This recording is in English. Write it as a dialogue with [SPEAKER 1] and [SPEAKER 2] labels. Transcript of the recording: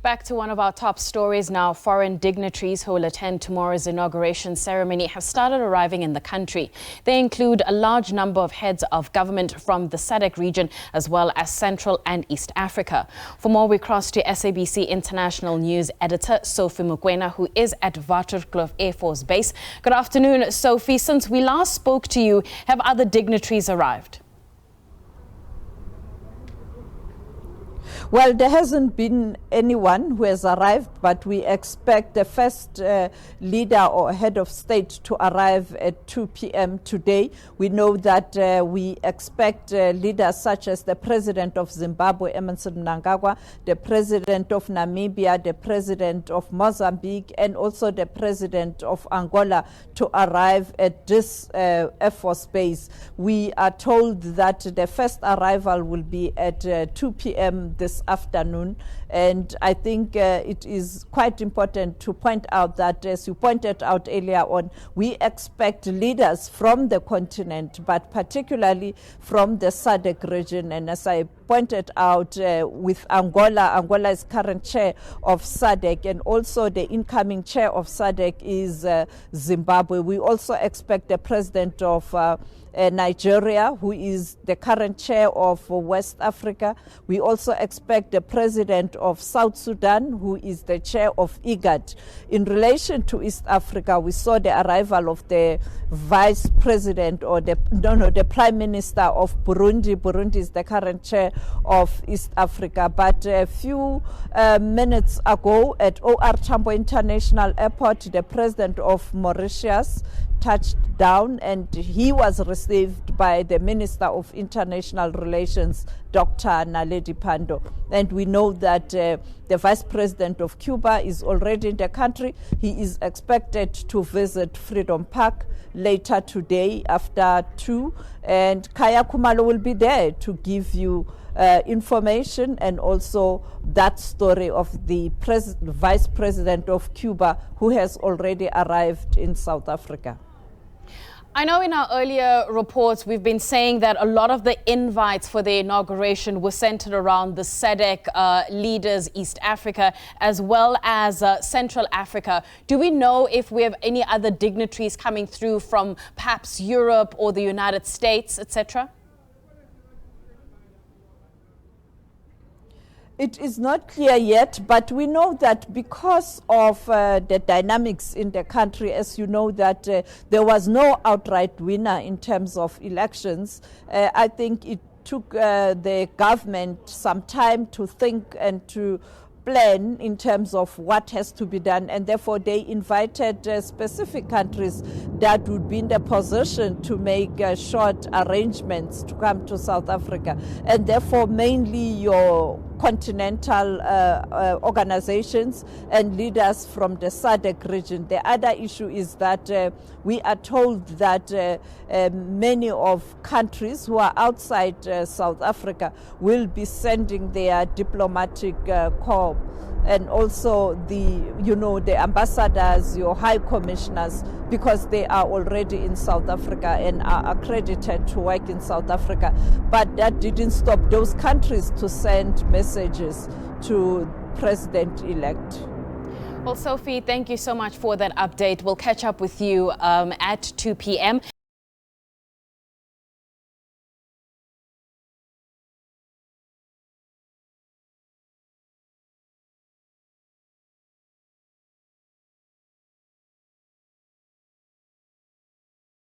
[SPEAKER 1] Back to one of our top stories now. Foreign dignitaries who will attend tomorrow's inauguration ceremony have started arriving in the country. They include a large number of heads of government from the SADeC region as well as Central and East Africa. For more, we cross to SABC International News editor Sophie Mokoena, who is at Waterkloof Airforce Base. Good afternoon, Sophie. Since we last spoke to you, have other dignitaries arrived?
[SPEAKER 2] Well, there hasn't been anyone who has arrived, but we expect the first leader or head of state to arrive at 2 p.m. today. We know that we expect leaders such as the president of Zimbabwe, Emmerson Mnangagwa, the president of Namibia, the president of Mozambique, and also the president of Angola to arrive at this Air Force base. We are told that the first arrival will be at 2 p.m. this afternoon, and I think it is quite important to point out that, as you pointed out earlier on, we expect leaders from the continent, but particularly from the SADeC region. And as I pointed out, with Angola is current chair of SADeC, and also the incoming chair of SADeC is Zimbabwe. We also expect the president of Nigeria, who is the current chair of West Africa. We also expect the president of South Sudan, who is the chair of IGAD. In relation to East Africa, we saw the arrival of the vice president, or the prime minister of Burundi. Burundi is the current chair of East Africa. But a few minutes ago at OR Tambo International Airport, the president of Mauritius touched down, and he was received by the Minister of International Relations, Dr. Naledi Pandor. And we know that the Vice President of Cuba is already in the country. He is expected to visit Freedom Park later today after 2, and Kaya Kumalo will be there to give you information and also that story of the Vice President of Cuba, who has already arrived in South Africa.
[SPEAKER 1] I know in our earlier reports we've been saying that a lot of the invites for the inauguration were centered around the SADeC leaders, East Africa, as well as Central Africa. Do we know if we have any other dignitaries coming through from perhaps Europe or the United States, etc.?
[SPEAKER 2] It is not clear yet, but we know that because of the dynamics in the country, as you know, that there was no outright winner in terms of elections. I think it took the government some time to think and to plan in terms of what has to be done, and therefore they invited specific countries that would be in the position to make short arrangements to come to South Africa, and therefore mainly your continental organizations and leaders from the SADeC region. The other issue is that we are told that many of countries who are outside South Africa will be sending their diplomatic corps, and also the ambassadors, your high commissioners, because they are already in South Africa and are accredited to work in South Africa. But that didn't stop those countries to send messages to President-elect.
[SPEAKER 1] Well, Sophie, thank you so much for that update. We'll catch up with you at 2 p.m.